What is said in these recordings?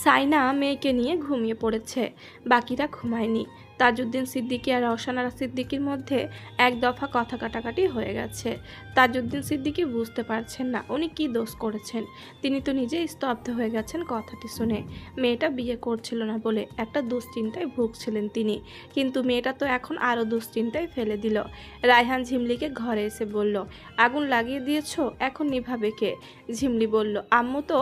সাইনা মেয়েকে নিয়ে ঘুমিয়ে পড়েছে, বাকিরা ঘুমায়নি। তাজউদ্দিন সিদ্দিকী আর রওশনারা সিদ্দিকীর মধ্যে এক দফা কথা কাটাকাটি হয়ে গেছে। তাজউদ্দিন সিদ্দিকী বুঝতে পারছেন না উনি কি দোষ করেছেন। তিনি তো নিজেই স্তব্ধ হয়ে গেছেন কথাটি শুনে। মেয়েটা বিয়ে করছিল না বলে একটা দুশ্চিন্তায় ভুগছিলেন তিনি, কিন্তু মেয়েটা তো এখন আরও দুশ্চিন্তায় ফেলে দিল। রায়হান ঝিমলিকে ঘরে এসে বলল, আগুন লাগিয়ে দিয়েছো, এখন নিভাবে কে? ঝিমলি বলল, আম্মু তো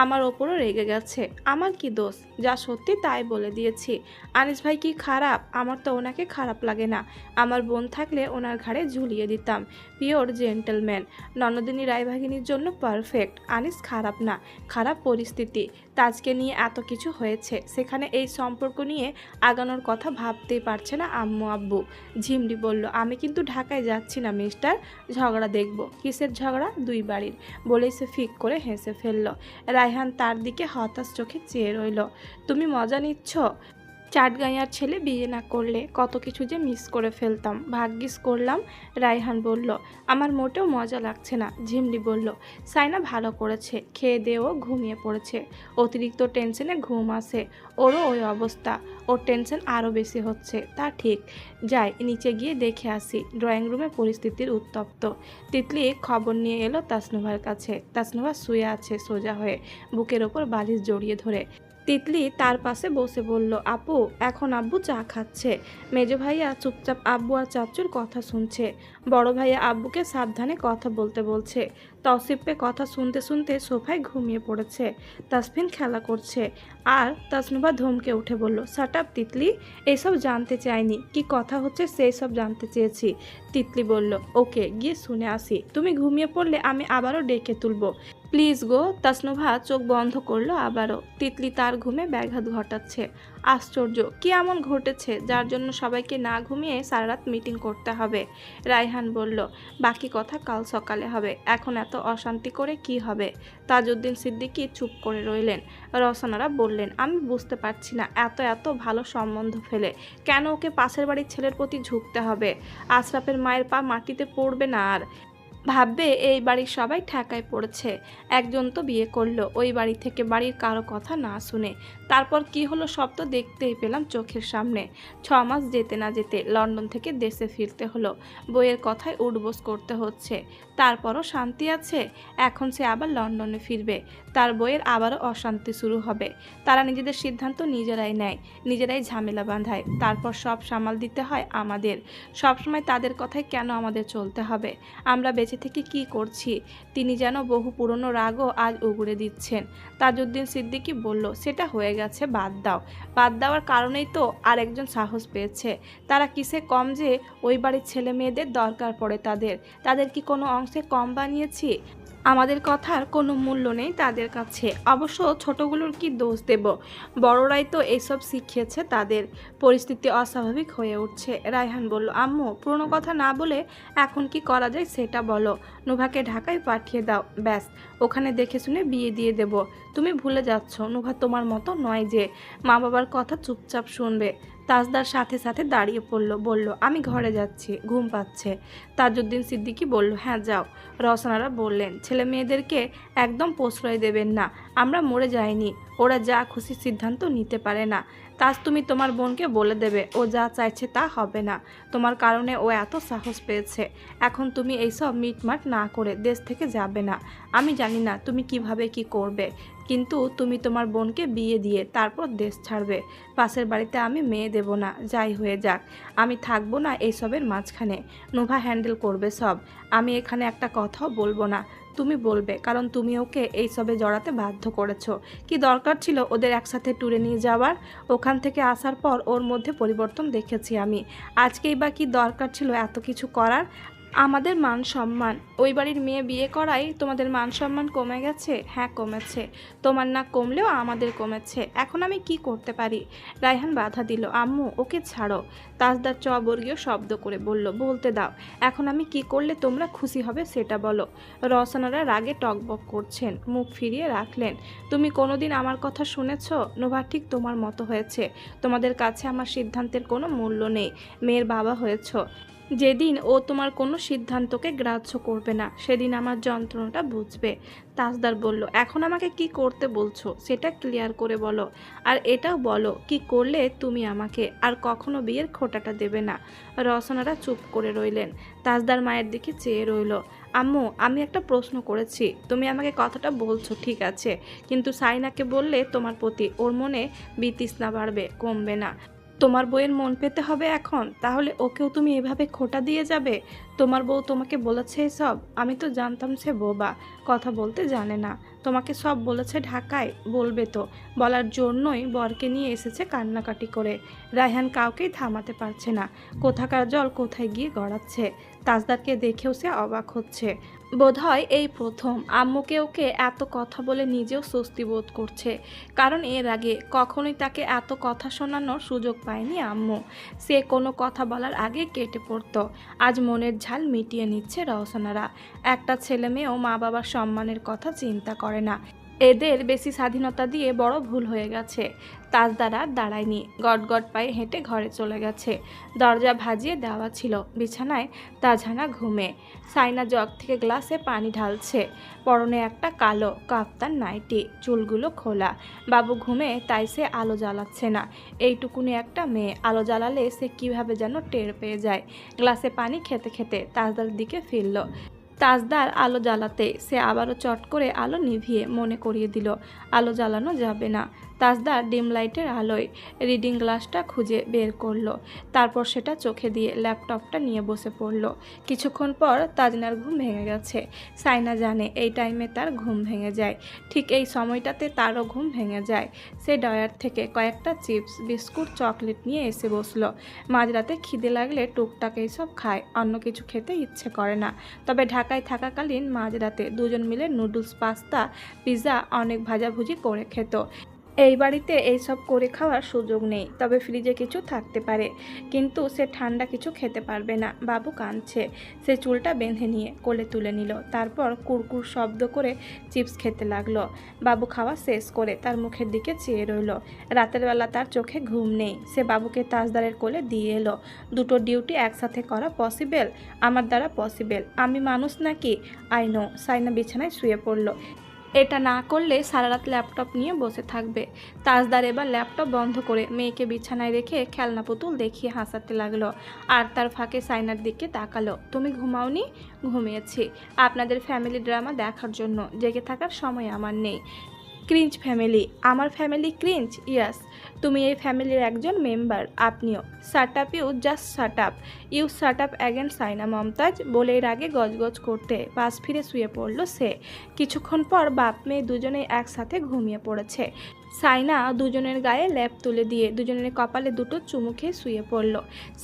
আমার ওপরও রেগে গেছে। আমার কি দোষ? যা সত্যি তাই বলে দিয়েছি। আনিস ভাই কি খারাপ? আমার তো ওনাকে খারাপ লাগে না। আমার বোন থাকলে ওনার ঘাড়ে ঝুলিয়ে দিতাম। পিওর জেন্টলম্যান, ননদিনী রায়ভাগিনীর জন্য পারফেক্ট। আনিস খারাপ না, খারাপ পরিস্থিতি। তাজকে নিয়ে এত কিছু হয়েছে, সেখানে এই সম্পর্ক নিয়ে আগানোর কথা ভাবতেই পারছে না আম্মু আব্বু। ঝিমলি বলল, আমি কিন্তু ঢাকায় যাচ্ছি না মিস্টার, ঝগড়া দেখব। কিসের ঝগড়া? দুই বাড়ির। বলেই সে ফিক করে হেসে ফেলল। রায়হান তার দিকে হতাশ চোখে চেয়ে রইল। তুমি মজা নিচ্ছ? চাটগাঁইয়ার ছেলে বিয়ে না করলে কত কিছু যে মিস করে ফেলতাম, ভাগ্যিস করলাম। রায়হান বলল, আমার মোটেও মজা লাগছে না। ঝিমলি বলল, সাইনা ভালো করেছে, খেয়ে দেয়েও ঘুমিয়ে পড়েছে। অতিরিক্ত টেনশনে ঘুম আসে, ওরও ওই অবস্থা। ওর টেনশন আরও বেশি হচ্ছে, তা ঠিক। যাই নিচে গিয়ে দেখে আসি। ড্রয়িং রুমে পরিস্থিতির উত্তপ্ত। তিতলি খবর নিয়ে এলো তাসনুভার কাছে। তাসনুভা শুয়ে আছে সোজা হয়ে, বুকের ওপর বালিশ জড়িয়ে ধরে। তিতলি তার পাশে বসে বলল, আপু, এখন আব্বু চা খাচ্ছে। মেজো ভাইয়া চুপচাপ আব্বু আর চাচুর কথা শুনছে। বড় ভাইয়া আব্বুকে সাবধানে কথা বলতে বলছে। তৌসিফে কথা শুনতে শুনতে সোফায় ঘুমিয়ে পড়েছে। তাসফিন খেলা করছে। আর তাসনুভা ধমকে উঠে বলল, শাট আপ তিতলি, এইসব জানতে চাইনি। কি কথা হচ্ছে সেই সব জানতে চেয়েছি। তিতলি বলল, ওকে, গিয়ে শুনে আসি। তুমি ঘুমিয়ে পড়লে আমি আবারও ডেকে তুলবো। Please go. তাসনুভা চোখ বন্ধ করলো আবারও। তিতলি তার ঘুমে ব্যাঘাত ঘটাচ্ছে। আশ্চর্য, কি এমন ঘটেছে যার জন্য সবাইকে না ঘুমিয়ে সারা রাত মিটিং করতে হবে? রায়হান বলল, বাকি কথা কাল সকালে হবে, এখন এত অশান্তি করে কি হবে? তাজউদ্দিন সিদ্দিকী চুপ করে রইলেন। রওশনারা বললেন, আমি বুঝতে পারছি না, এত এত ভালো সম্বন্ধ ফেলে কেন ওকে পাশের বাড়ির ছেলের প্রতি ঝুঁকতে হবে? আশরাফের মায়ের পা মাটিতে পড়বে না আর। ভাববে এই বাড়ির সবাই ঠেকায় পড়েছে। একজন তো বিয়ে করলো ওই বাড়ি থেকে, বাড়ির কারো কথা না শুনে। তারপর কি হলো সব তো দেখতেই পেলাম চোখের সামনে। 6 মাস যেতে না যেতে লন্ডন থেকে দেশে ফিরতে হলো। বইয়ের কথায় উঠবোস করতে হচ্ছে। তারপরও শান্তি আছে? এখন সে আবার লন্ডনে ফিরবে, তার বইয়ের আবারও অশান্তি শুরু হবে। তারা নিজেদের সিদ্ধান্ত নিজেরাই নেয়, নিজেরাই ঝামেলা বাঁধায়, তারপর সব সামাল দিতে হয় আমাদের। সবসময় তাদের কথায় কেন আমাদের চলতে হবে? আমরা বেঁচে থেকে কি করছি? তিনি যেন বহু পুরনো রাগও আজ উগড়ে দিচ্ছেন। তাজউদ্দিন সিদ্দিকী বলল, সেটা হয়ে গেছে, বাদ দাও। বাদ দেওয়ার কারণেই তো আর একজন সাহস পেয়েছে। তারা কিসে কম যে ওই বাড়ির ছেলে মেয়েদের দরকার পড়ে তাদের? তাদের কি কোনো অংশে কম বানিয়েছি? আমাদের কথার কোনো মূল্য নেই তাদের কাছে। অবশ্য ছোটগুলোর কি দোষ দেব? বড়রাই তো এইসব শিখিয়েছে তাদের। পরিস্থিতি অস্বাভাবিক হয়ে উঠছে। রায়হান বলল, আম্মু, পুরনো কথা না বলে এখন কি করা যায় সেটা বলো। নুভাকে ঢাকায় পাঠিয়ে দাও, ব্যাস। ওখানে দেখে শুনে বিয়ে দিয়ে দেব। তুমি ভুলে যাচ্ছ নুভা তোমার মতো নয় যে মা বাবার কথা চুপচাপ শুনবে। তাজদার সাথে সাথে দাঁড়িয়ে পড়ল, বলল, আমি ঘরে যাচ্ছি, ঘুম পাচ্ছে। তাজউদ্দিন সিদ্দিকী বলল, হ্যাঁ যাও। রওশনারা বললেন, ছেলে মেয়েদেরকে একদম প্রশ্রয় দেবেন না। আমরা মরে যাইনি, ওরা যা খুশি সিদ্ধান্ত নিতে পারে না। তাজ, তুমি তোমার বোনকে বলে দেবে ও যা চাইছে তা হবে না। তোমার কারণে ও এত সাহস পেয়েছে। এখন তুমি এইসব মিটমাট না করে দেশ থেকে যাবে না। আমি জানি না তুমি কিভাবে কি করবে, কিন্তু তুমি তোমার বোনকে বিয়ে দিয়ে তারপর দেশ ছাড়বে। পাশের বাড়িতে আমি মেয়ে দেব না, যাই হয়ে যাক। আমি থাকবো না এইসবের মাঝখানে। নোভা হ্যান্ডেল করবে সব। আমি এখানে একটা কথাও বলবো না, তুমি বলবে, কারণ তুমি ওকে এইসবে জড়াতে বাধ্য করেছো। কি দরকার ছিল ওদের একসাথে ট্যুরে নিয়ে যাওয়ার? ওখান থেকে আসার পর ওর মধ্যে পরিবর্তন দেখেছি আমি। আজকেই বা কি দরকার ছিল এত কিছু করার? আমাদের মান সম্মান, ওই বাড়ির মেয়ে বিয়ে করাই তোমাদের মান সম্মান কমে গেছে? হ্যাঁ কমেছে। তোমার না কমলেও আমাদের কমেছে। এখন আমি কি করতে পারি? রায়হান বাধা দিল, আম্মু, ওকে ছাড়ো। তাজদার চবর্গীয় শব্দ করে বলল, বলতে দাও। এখন আমি কি করলে তোমরা খুশি হবে সেটা বলো। রওশনারা রাগে টকবক করছেন, মুখ ফিরিয়ে রাখলেন। তুমি কোনোদিন আমার কথা শুনেছ? নোভা ঠিক তোমার মতো হয়েছে। তোমাদের কাছে আমার সিদ্ধান্তের কোনো মূল্য নেই। মেয়ের বাবা হয়েছ, যেদিন ও তোমার কোনো সিদ্ধান্তকে গ্রাহ্য করবে না সেদিন আমার যন্ত্রণাটা বুঝবে। তাজদার বলল, এখন আমাকে কি করতে বলছো সেটা ক্লিয়ার করে বলো, আর এটাও বলো কি করলে তুমি আমাকে আর কখনো বিয়ের খোঁটাটা দেবে না। রওশনারা চুপ করে রইলেন। তাজদার মায়ের দিকে চেয়ে রইল। আম্মু, আমি একটা প্রশ্ন করেছি, তুমি আমাকে কথাটা বলছো ঠিক আছে, কিন্তু সাইনাকে বললে তোমার প্রতি ওর মনে বিতৃষ্ণা বাড়বে, কমবে না। তোমার বউয়ের মন পেতে হবে এখন, তাহলে ওকেও তুমি এভাবে খোঁটা দিয়ে যাবে? তোমার বউ তোমাকে বলেছে এসব? আমি তো জানতাম সে বোবা, কথা বলতে জানে না। তোমাকে সব বলেছে ঢাকায়, বলবে তো, বলার জন্যই বরকে নিয়ে এসেছে কান্নাকাটি করে। রায়হান কাউকেই থামাতে পারছে না, কোথাকার জল কোথায় গিয়ে গড়াচ্ছে। তাজদারকে দেখেও সে অবাক হচ্ছে। বোধহয় এই প্রথম আম্মুকে ওকে এত কথা বলে নিজেও স্বস্তি বোধ করছে, কারণ এর আগে কখনোই তাকে এত কথা শোনানোর সুযোগ পায়নি আম্মু। সে কোনো কথা বলার আগে কেটে পড়তো। আজ মনের ঝাল মিটিয়ে নিচ্ছে রওশনারা। একটা ছেলে মেয়েও মা বাবার সম্মানের কথা চিন্তা করে না। এদের বেশি স্বাধীনতা দিয়ে বড় ভুল হয়ে গেছে। তাজদার আর দাঁড়ায়নি, গট পায়ে হেঁটে ঘরে চলে গেছে। দরজা ভাজিয়ে দেওয়া ছিল, বিছানায় তাজহানা ঘুমে। সাইনা জগ থেকে গ্লাসে পানি ঢালছে। পরনে একটা কালো কাপ্তান নাইটি, চুলগুলো খোলা। বাবু ঘুমে, তাই সে আলো জ্বালাচ্ছে না। এইটুকুনি একটা মেয়ে, আলো জ্বালালে সে কিভাবে যেন টের পেয়ে যায়। গ্লাসে পানি খেতে খেতে তাজদার দিকে ফিরল। তাজদার আলো জ্বালাতে সে আবারও চট করে আলো নিভিয়ে মনে করিয়ে দিল আলো জ্বালানো যাবে না। তাজদার ডিম লাইটের আলোয় রিডিং গ্লাসটা খুঁজে বের করলো, তারপর সেটা চোখে দিয়ে ল্যাপটপটা নিয়ে বসে পড়ল। কিছুক্ষণ পর তাজনার ঘুম ভেঙে গেছে। সাইনা জানে এই টাইমে তার ঘুম ভেঙে যায়, ঠিক এই সময়টাতে তারও ঘুম ভেঙে যায়। সে ডয়ার থেকে কয়েকটা চিপস, বিস্কুট, চকলেট নিয়ে এসে বসলো। মাঝরাতে খিদে লাগলে টুকটাক এইসব খায়, অন্য কিছু খেতে ইচ্ছে করে না। তবে ঢাকায় থাকাকালীন মাঝরাতে দুজন মিলে নুডলস, পাস্তা, পিৎজা, অনেক ভাজাভুজি করে খেত। এই বাড়িতে এইসব করে খাওয়ার সুযোগ নেই, তবে ফ্রিজে কিছু থাকতে পারে, কিন্তু সে ঠান্ডা কিছু খেতে পারবে না। বাবু কাঁদছে। সে চুলটা বেঁধে নিয়ে কোলে তুলে নিল, তারপর কুরকুর শব্দ করে চিপস খেতে লাগলো। বাবু খাওয়া শেষ করে তার মুখের দিকে চেয়ে রইল। রাতের বেলা তার চোখে ঘুম নেই। সে বাবুকে তাজদারের কোলে দিয়ে এলো। দুটো ডিউটি একসাথে করা পসিবল? আমার দ্বারা পসিবল। আমি মানুষ নাকি? I know. সাইনা বিছানায় শুয়ে পড়ল। এটা না করলে সারা রাত ল্যাপটপ নিয়ে বসে থাকবে। তাজদার এবার ল্যাপটপ বন্ধ করে মেয়েকে বিছানায় রেখে খেলনা পুতুল দেখিয়ে হাসাতে লাগলো, আর তার ফাঁকে সাইনার দিকে তাকালো। তুমি ঘুমাওনি? ঘুমিয়েছি। আপনাদের ফ্যামিলি ড্রামা দেখার জন্য জেগে থাকার সময় আমার নেই। Cringe family? আমার ফ্যামিলি ক্রিঞ্জ? ইয়াস, তুমি এই ফ্যামিলির একজন মেম্বার। আপনিও। Shut up, you just shut up. You shut up again Saina Mumtaz, বলে এর আগে গজগজ করতে পাশ ফিরে শুয়ে পড়ল সে। কিছুক্ষণ পর বাপ মেয়ে দুজনেই একসাথে ঘুমিয়ে পড়েছে। সাইনা দুজনের গায়ে লেপ তুলে দিয়ে দুজনের কপালে দুটো চুমু খেয়ে শুয়ে পড়ল।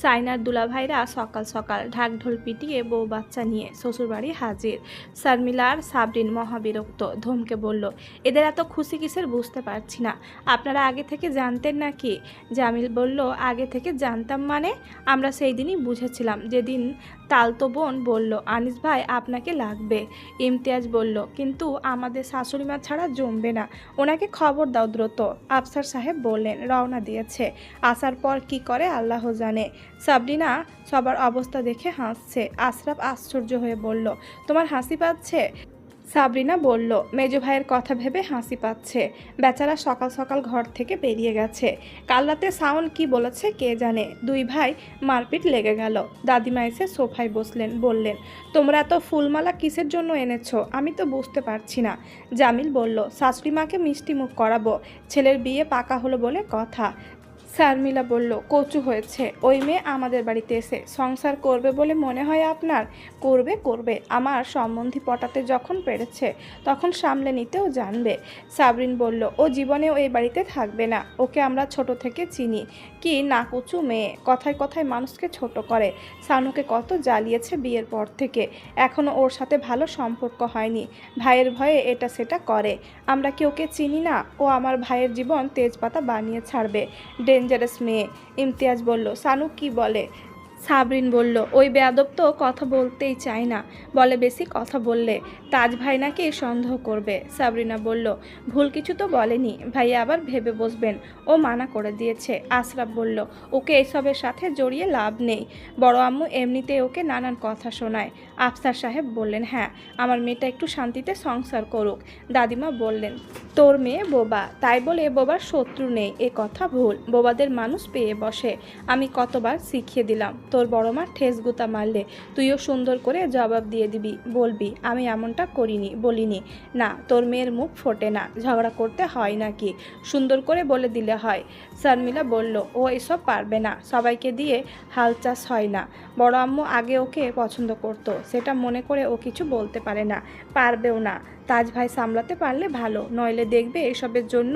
সাইনার দুলাভাইরা সকাল সকাল ঢাকঢোল পিটিয়ে বউ বাচ্চা নিয়ে শ্বশুরবাড়ি হাজির। শর্মিলা আর সাবরিন মহাবিরক্ত, ধমকে বলল, এদের এত খুশি কিসের বুঝতে পারছি না। আপনারা আগে থেকে জানতেন নাকি? জামিল বলল, আগে থেকে জানতাম মানে? আমরা সেই দিনই বুঝেছিলাম যেদিন তালতো বোন বলল আনিস ভাই আপনাকে লাগবে। ইমতিয়াজ বলল, কিন্তু আমাদের শাশুড়িমা ছাড়া জমবে না, ওনাকে খবর দাও দ্রুত। আফসার সাহেব বললেন, রওনা দিয়েছে, আসার পর কি করে আল্লাহ জানে। সাবরিনা সবার অবস্থা দেখে হাসছে। আশরাফ আশ্চর্য হয়ে বলল, তোমার হাসি পাচ্ছে? সাবরিনা বলল, মেজো ভাইয়ের কথা ভেবে হাসি পাচ্ছে। বেচারা সকাল সকাল ঘর থেকে বেরিয়ে গেছে। কাল রাতে সাউন্ড কি বলেছে কে জানে। দুই ভাই মারপিট লেগে গেল। দাদিমা এসে সোফায় বসলেন, বললেন, তোমরা এত ফুলমালা কিসের জন্য এনেছো আমি তো বুঝতে পারছি না। জামিল বলল, শাশুড়ি মাকে মিষ্টি মুখ করাবো, ছেলের বিয়ে পাকা হলো বলে কথা। শারমিলা বলল, কচু হয়েছে, ওই মেয়ে আমাদের বাড়িতে এসে সংসার করবে বলে মনে হয় আপনার? করবে করবে, আমার সম্বন্ধী পটাতে যখন পেরেছে তখন সামলে নিতেও জানবে। সাবরিন বলল, ও জীবনেও এই বাড়িতে থাকবে না, ওকে আমরা ছোট থেকে চিনি। কি না কচু মেয়ে, কথায় কথায় মানুষকে ছোট করে। সানুকে কত জ্বালিয়েছে বিয়ের পর থেকে, এখনও ওর সাথে ভালো সম্পর্ক হয়নি, ভাইয়ের ভয়ে এটা সেটা করে। আমরা কি ওকে চিনি না? ও আমার ভাইয়ের জীবন তেজপাতা বানিয়ে ছাড়বে, ডেঞ্জারাস মেয়ে। ইমতিয়াজ বলল, সানু কি বলে? সাবরিন বলল, ওই বেয়াদব তো কথা বলতেই চায় না, বলে বেশি কথা বললে তাজ ভাই নাকি সন্দেহ করবে। সাবরিনা বলল, ভুল কিছু তো বলেনি, ভাইয়া আবার ভেবে বসবেন, ও মানা করে দিয়েছে। আশরাফ বলল, ওকে এসবের সাথে জড়িয়ে লাভ নেই, বড় আম্মু এমনিতে ওকে নানান কথা শোনায়। আফসার সাহেব বললেন, হ্যাঁ, আমার মেয়েটা একটু শান্তিতে সংসার করুক। দাদিমা বললেন, তোর মেয়ে বোবা, তাই বলে বোবার শত্রু নেই, এ কথা ভুল, বোবাদের মানুষ পেয়ে বসে। আমি কতবার শিখিয়ে দিলাম, তোর বড় মা ঠেস গুতা মারলে তুইও সুন্দর করে জবাব দিয়ে দিবি, বলবি আমি এমনটা করিনি, বলিনি। না, তোর মেয়ের মুখ ফোটে না, ঝগড়া করতে হয় নাকি, সুন্দর করে বলে দিলে হয়। শর্মিলা বলল, ও এসব পারবে না, সবাইকে দিয়ে হাল চাষ হয় না। বড় আম্মু আগে ওকে পছন্দ করতো, সেটা মনে করে ও কিছু বলতে পারে না, পারবেও না। তাজ ভাই সামলাতে পারলে ভালো, নইলে দেখবে এসবের জন্য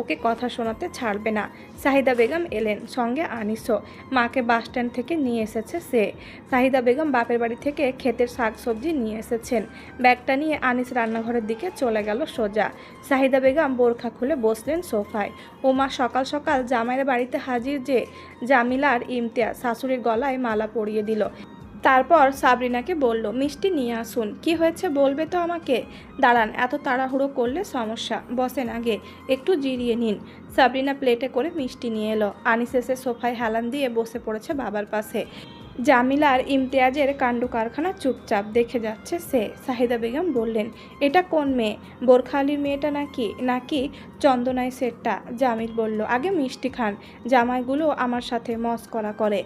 ওকে কথা শোনাতে ছাড়বে না। শাহিদা বেগম এলেন, সঙ্গে আনিসও। মাকে বাস স্ট্যান্ড থেকে নিয়ে এসেছে সে। শাহিদা বেগম বাপের বাড়ি থেকে ক্ষেতের শাকসবজি নিয়ে এসেছেন। ব্যাগটা নিয়ে আনিস রান্নাঘরের দিকে চলে গেল সোজা। শাহিদা বেগম বোরখা খুলে বসলেন সোফায়। ও মা সকাল সকাল জামাইয়ের বাড়িতে হাজির যে। জামিলার ইমতিয়াজ শাশুড়ির গলায় মালা পরিয়ে দিল। তারপর সাবরিনাকে বলল, মিষ্টি নিয়ে আসুন। কি হয়েছে বলবে তো আমাকে? দাঁড়ান, এত তাড়াহুড়ো করলে সমস্যা, বসেন আগে, একটু জিরিয়ে নিন। সাবরিনা প্লেটে করে মিষ্টি নিয়ে এলো। আনিস এসে সোফায় হেলান দিয়ে বসে পড়েছে বাবার পাশে। জামিলার ইমতিয়াজের কাণ্ড কারখানা চুপচাপ দেখে যাচ্ছে সে। শাহিদা বেগম বললেন, এটা কোন মেয়ে, বোরখালির মেয়েটা নাকি নাকি চন্দনাই সেটটা? জামিল বলল, আগে মিষ্টি খান, জামাইগুলো আমার সাথে মস্করা করে।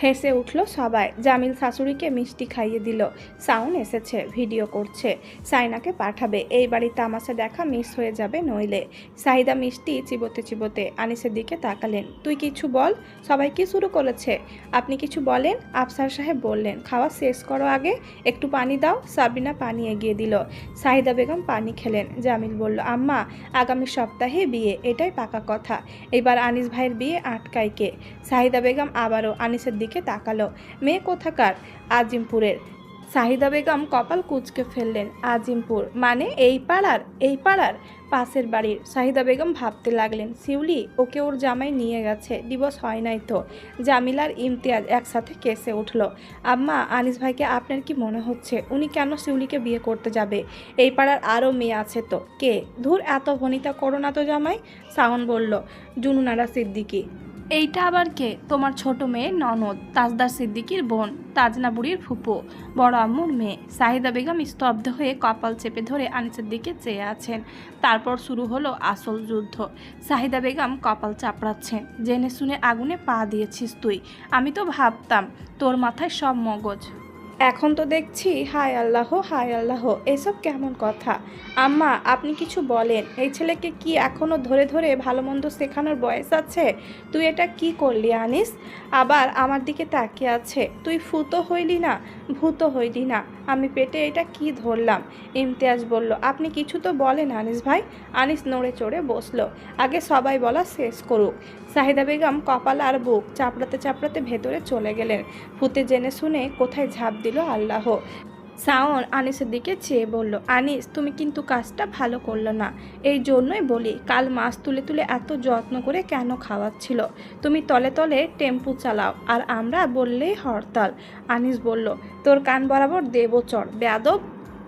হেসে উঠল সবাই। জামিল শাশুড়িকে মিষ্টি খাইয়ে দিল। সাউন এসেছে, ভিডিও করছে, সাইনাকে পাঠাবে। এই বাড়ির তামাশা দেখা মিস হয়ে যাবে নইলে। সাহিদা মিষ্টি চিবোতে চিবোতে আনিসের দিকে তাকালেন, তুই কিছু বল, সবাই কি শুরু করেছে? আপনি কিছু বলেন। আফসার সাহেব বললেন, খাওয়া শেষ করো আগে, একটু পানি দাও। সাবিনা পানি এগিয়ে দিল। শাহিদা বেগম পানি খেলেন। জামিল বলল, আম্মা, আগামী সপ্তাহে বিয়ে, এটাই পাকা কথা। এবার আনিস ভাইয়ের বিয়ে আটকায় কে? শাহিদা বেগম আবারও আনিসের দিকে তাকালো। মেয়ে কোথাকার? আজিমপুরের। শাহিদা বেগম কপাল কুঁচকে ফেললেন। আজিমপুর মানে এই পাড়ার? এই পাড়ার পাশের বাড়ির। শাহিদা বেগম ভাবতে লাগলেন, শিউলি, ওকে ওর জামাই নিয়ে গেছে, ডিভোর্স হয় নাই তো? জামিলার ইমতিয়াজ একসাথে কেসে উঠল। আম্মা, আনিস ভাইকে আপনার কি মনে হচ্ছে উনি কেন শিউলিকে বিয়ে করতে যাবে? এই পাড়ার আরও মেয়ে আছে তো। কে? ধুর, এত ভনিতা করো না তো জামাই। শাওন বলল, জুনুনারা সিদ্দিকী। এইটা আবার কে? তোমার ছোট মেয়ে ননদ, তাজদার সিদ্দিকীর বোন, তাজনা বুড়ির ফুপু, বড় আম্মুর মেয়ে। শাহিদা বেগম স্তব্ধ হয়ে কপাল চেপে ধরে আনিসের দিকে চেয়ে আছেন। তারপর শুরু হলো আসল যুদ্ধ। শাহিদা বেগম কপাল চাপড়াচ্ছেন। জেনে শুনে আগুনে পা দিয়েছিস তুই। আমি তো ভাবতাম তোর মাথায় সব মগজ, এখন তো দেখছি হায় আল্লাহ, হায় আল্লাহ, এসব কেমন কথা? আম্মা, আপনি কিছু বলেন, এই ছেলেকে কি এখনও ধরে ধরে ভালো মন্দ শেখানোর বয়স আছে? তুই এটা কি করলি আনিস? আবার আমার দিকে তাকিয়ে আছে। তুই ফুতো হইলি না, ভূত হইলি না, আমি পেটে এটা কি ধরলাম? ইমতিয়াজ বলল, আপনি কিছু তো বলেন আনিস ভাই। আনিস নড়ে চড়ে বসলো। আগে সবাই বলা শেষ করুক। শাহিদা বেগম কপাল আর বুক চাপড়াতে চাপড়াতে ভেতরে চলে গেলেন। ভূতে জেনে শুনে কোথায় ঝাঁপ দিল আল্লাহ। শাওন আনিসের দিকে চেয়ে বলল, আনিস, তুমি কিন্তু কাজটা ভালো করলো না। এই জন্যই বলি, কাল মাছ তুলে তুলে এত যত্ন করে কেন খাওয়াচ্ছিল? তুমি তলে তলে টেম্পু চালাও আর আমরা বললেই হরতাল। আনিস বলল, তোর কান বরাবর দেব চড়, বেয়াদব।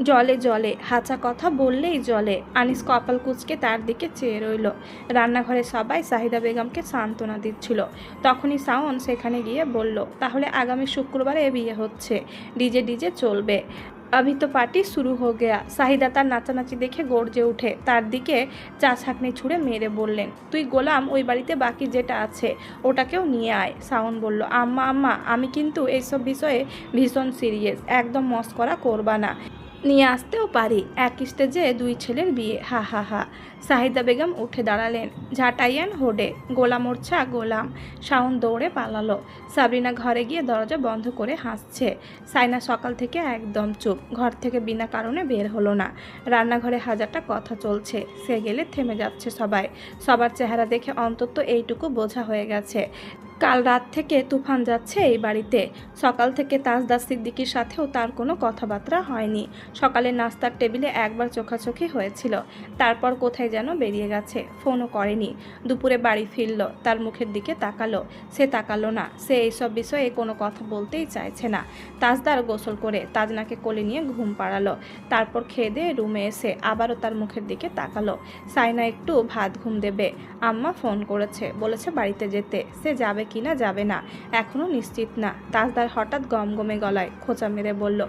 জলে জলে হাঁচা কথা বললেই জলে। আনিস কপাল কুঁচকে তার দিকে চেয়ে রইল। রান্নাঘরে সবাই শাহিদা বেগমকে সান্ত্বনা দিচ্ছিল। তখনই শাওন সেখানে গিয়ে বলল, তাহলে আগামী শুক্রবারে বিয়ে হচ্ছে, ডিজে ডিজে চলবে। अभी तो पार्टी शुरू हो गया। শাহিদা তার নাচানাচি দেখে গর্জে উঠে তার দিকে চা ছাঁকনি ছুঁড়ে মেরে বললেন, তুই গোলাম, ওই বাড়িতে বাকি যেটা আছে ওটাকেও নিয়ে আয়। শাওন বলল, আম্মা আম্মা, আমি কিন্তু এইসব বিষয়ে ভীষণ সিরিয়াস, একদম মস্করা করবা না। নিয়ে আসতেও পারি, এক স্টেজে দুই ছেলের বিয়ে, হা হা হা। শাহিদা বেগম উঠে দাঁড়ালেন। ঝাঁটাইয়ান হোডে, গোলাম ওরছা গোলাম। শাওন দৌড়ে পালালো। সাবরিনা ঘরে গিয়ে দরজা বন্ধ করে হাসছে। সাইনা সকাল থেকে একদম চুপ, ঘর থেকে বিনা কারণে বের হলো না। রান্নাঘরে হাজারটা কথা চলছে, সে গেলে থেমে যাচ্ছে সবাই। সবার চেহারা দেখে অন্তত এইটুকু বোঝা হয়ে গেছে, কাল রাত থেকে তুফান যাচ্ছে এই বাড়িতে। সকাল থেকে তাজদার সিদ্দিকীর সাথেও তার কোনো কথাবার্তা হয়নি। সকালের নাস্তার টেবিলে একবার চোখাচোখি হয়েছিল, তারপর কোথায় যেন বেরিয়ে গেছে, ফোনও করেনি। দুপুরে বাড়ি ফিরল, তার মুখের দিকে তাকালো, সে তাকালো না। সে এইসব বিষয়ে কোনো কথা বলতেই চাইছে না। তাজদার গোসল করে তাজনাকে কোলে নিয়ে ঘুম পাড়ালো, তারপর খেয়ে দিয়ে রুমে এসে আবারও তার মুখের দিকে তাকালো। সাইনা একটু ভাত ঘুম দেবে। আম্মা ফোন করেছে, বলেছে বাড়িতে যেতে। সে যাবে কিনা যাবে না এখনো নিশ্চিত না। তাজদার হঠাৎ গমগমে গলায় খোঁচা মেরে বলল,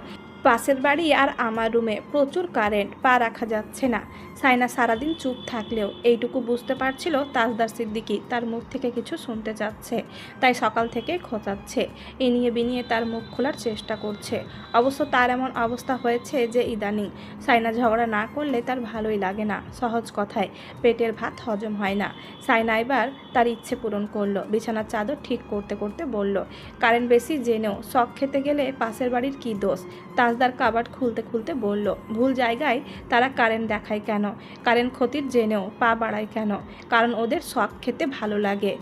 পাশের বাড়ি আর আমার রুমে প্রচুর কারেন্ট, পা রাখা যাচ্ছে না। সাইনা সারাদিন চুপ থাকলেও এইটুকু বুঝতে পারছিল তাজদার সিদ্দিকী তার মুখ থেকে কিছু শুনতে চাচ্ছে, তাই সকাল থেকেই খোঁচাচ্ছে, এনিয়ে বিনিয়ে তার মুখ খোলার চেষ্টা করছে। অবশ্য তার এমন অবস্থা হয়েছে যে ইদানিং সাইনা ঝগড়া না করলে তার ভালোই লাগে না। সহজ কথায় পেটের ভাত হজম হয় না। সাইনা এবার তার ইচ্ছে পূরণ করলো, বিছানার চাদর ঠিক করতে করতে বলল, কারেন্ট বেশি জেনেও শখ খেতে গেলে পাশের বাড়ির কী দোষ? তাজদার কাবার্ড খুলতে খুলতে বলল, ভুল জায়গায় তারা কারেন্ট দেখায় কেন? কারেন্ট ক্ষতির জেনেও পা বাড়ায় কেন? কারণ ওদের শখ খেতে ভালো লাগে,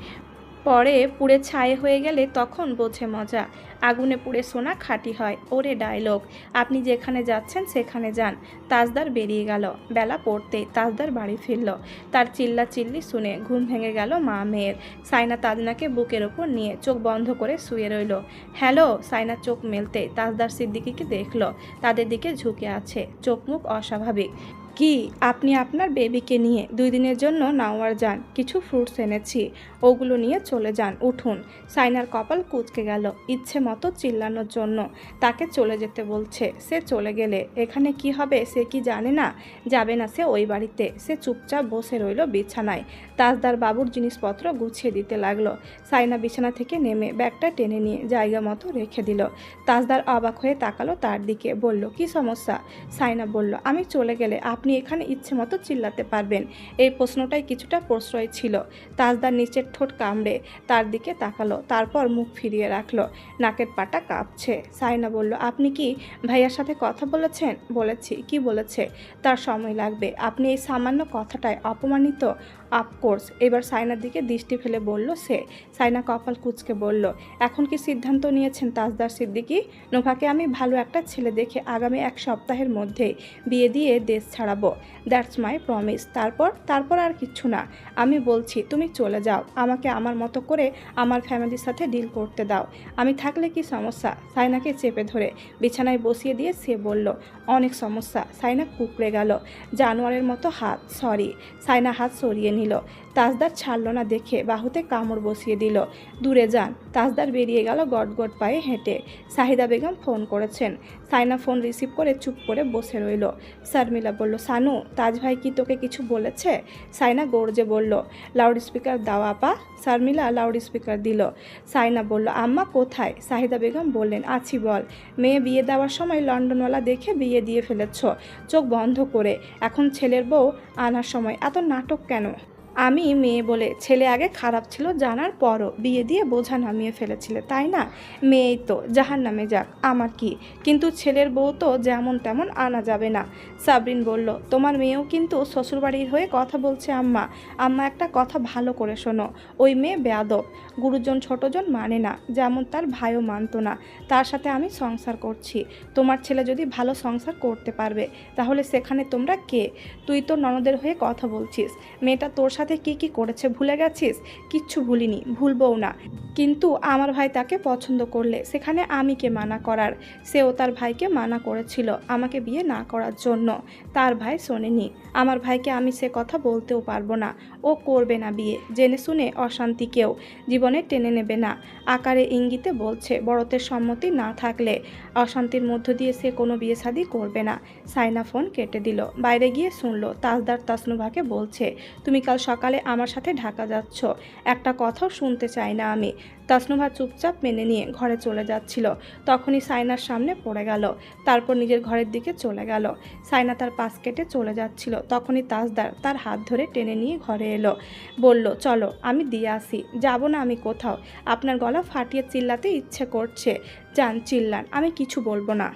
পরে পুড়ে ছাই হয়ে গেলে তখন বোঝে মজা। আগুনে পুড়ে সোনা খাঁটি হয়, ওরে ডায়লগ। আপনি যেখানে যাচ্ছেন সেখানে যান। তাজদার বেরিয়ে গেল। বেলা পড়তেই তাজদার বাড়ি ফিরল। তার চিল্লা চিল্লি শুনে ঘুম ভেঙে গেল মা মেয়ের। সাইনা তাজনাকে বুকের ওপর নিয়ে চোখ বন্ধ করে শুয়ে রইল। হ্যালো। সাইনা চোখ মেলতে তাজদার সিদ্দিকীকে দেখল, তাদের দিকে ঝুঁকে আছে, চোখ মুখ অস্বাভাবিক। কি, আপনি আপনার বেবিকে নিয়ে 2 দিনের জন্য নাওয়ার যান, কিছু ফ্রুটস এনেছি, ওগুলো নিয়ে চলে যান, উঠুন। সাইনার কপাল কুঁচকে গেল। ইচ্ছে মতো চিল্লানোর জন্য তাকে চলে যেতে বলছে। সে চলে গেলে এখানে কি হবে সে কি জানে না? যাবে না সে ওই বাড়িতে। সে চুপচাপ বসে রইল বিছানায়। তাজদার বাবুর জিনিসপত্র গুছিয়ে দিতে লাগলো। সাইনা বিছানা থেকে নেমে ব্যাগটা টেনে নিয়ে জায়গা মতো রেখে দিল। তাজদার অবাক হয়ে তাকালো তার দিকে, বলল, কি সমস্যা? সাইনা বলল, আমি চলে গেলে আপনি এখানে ইচ্ছে মতো চিল্লাতে পারবেন। এই প্রশ্নটাই কিছুটা প্রশ্রয় ছিল। তাজদার নিচের ঠোঁট কামড়ে তার দিকে তাকালো, তারপর মুখ ফিরিয়ে রাখলো। নাকের পাটা কাঁপছে। সাইনা বলল, আপনি কি ভাইয়ার সাথে কথা বলেছেন? বলেছি। কি বলেছে? তার সময় লাগবে। আপনি এই সামান্য কথাটায় অপমানিত? অফকোর্স। এবার সাইনার দিকে দৃষ্টি ফেলে বলল সে। সাইনা কপাল কুঁচকে বলল, এখন কি সিদ্ধান্ত নিয়েছেন তাজদার সিদ্দিকী? নোভাকে আমি ভালো একটা ছেলে দেখে আগামী 1 সপ্তাহের মধ্যেই বিয়ে দিয়ে দেশ ছাড়াবো। That's my promise. তারপর আর কিচ্ছু না। আমি বলছি তুমি চলে যাও, আমাকে আমার মতো করে আমার ফ্যামিলির সাথে ডিল করতে দাও। আমি থাকলে কি সমস্যা? সাইনাকে চেপে ধরে বিছানায় বসিয়ে দিয়ে সে বলল, অনেক সমস্যা। সাইনা কুকড়ে গেল। জানোয়ারের মতো হাত, সরি। সাইনা হাত সরিয়ে নিল। তাজদার ছাড়ল না দেখে বাহুতে কামড় বসিয়ে দিল। দূরে যান। তাজদার বেরিয়ে গেল গটগট পায়ে হেঁটে। সাহিদা বেগম ফোন করেছেন। সাইনা ফোন রিসিভ করে চুপ করে বসে রইল। শর্মিলা বলল, সানু, তাজ ভাই কি তোকে কিছু বলেছে? সাইনা গর্জে বলল, লাউড স্পিকার দাও আপা। শর্মিলা লাউড স্পিকার দিল। সাইনা বলল, আম্মা কোথায়? সাহিদা বেগম বললেন, আছি বল। মেয়ে বিয়ে দেওয়ার সময় লন্ডনওয়ালা দেখে বিয়ে দিয়ে ফেলেছ চোখ বন্ধ করে, এখন ছেলের বউ আনার সময় এত নাটক কেন? আমি মেয়ে বলে ছেলে আগে খারাপ ছিল জানার পরও বিয়ে দিয়ে বোঝা নামিয়ে ফেলেছিলে, তাই না? মেয়েই তো, জাহান্নামে যাক, আমার কি। কিন্তু ছেলের বউ তো যেমন তেমন আনা যাবে না। সাবরিন বলল, তোমার মেয়েও কিন্তু শ্বশুরবাড়ির হয়ে কথা বলছে আম্মা। আম্মা একটা কথা ভালো করে শোনো, ওই মেয়ে বেয়াদব, গুরুজন ছোটজন মানে না, যেমন তার ভাইও মানতো না। তার সাথে আমি সংসার করছি। তোমার ছেলে যদি ভালো সংসার করতে পারবে তাহলে সেখানে তোমরা কে? তুই তো ননদের হয়ে কথা বলছিস। মেয়েটা তোর সাথে কি কি করেছে ভুলে গেছিস? কিচ্ছু ভুলিনি, ভুলবও না। কিন্তু আমার ভাই তাকে পছন্দ করলে সেখানে আমি কে মানা করার? সেও তার ভাইকে মানা করেছিল আমাকে বিয়ে না করার জন্য। তার ভাই শোনেনি। আমার ভাইকে আমি সে কথা বলতেও পারবো না। ও করবে না বিয়ে, জেনে শুনে অশান্তি কেউ জীবনে টেনে নেবে না। আকারে ইঙ্গিতে বলছে, বড়দের সম্মতি না থাকলে অশান্তির মধ্য দিয়ে সে কোনো বিয়ে শাদী করবে না। সাইনা ফোন কেটে দিল। বাইরে গিয়ে শুনলো তাজদার তাসনুভাকে বলছে, তুমি কাল সকালে আমার সাথে ঢাকা যাচ্ছ। একটা কথাও শুনতে চাই না আমি। তাসনুভা চুপচাপ মেনে নিয়ে ঘরে চলে যাচ্ছিল, তখনই সাইনার সামনে পড়ে গেল। তারপর নিজের ঘরের দিকে চলে গেল। সাইনা তার পাশ কেটে চলে যাচ্ছিল, তখনই তাজদার তার হাত ধরে টেনে নিয়ে ঘরে এলো। বলল, চলো আমি দিয়ে আসি। যাব না আমি কোথাও। আপনার গলা ফাটিয়ে চিল্লাতে ইচ্ছে করছে, যান চিল্লান, আমি কিছু বলবো না।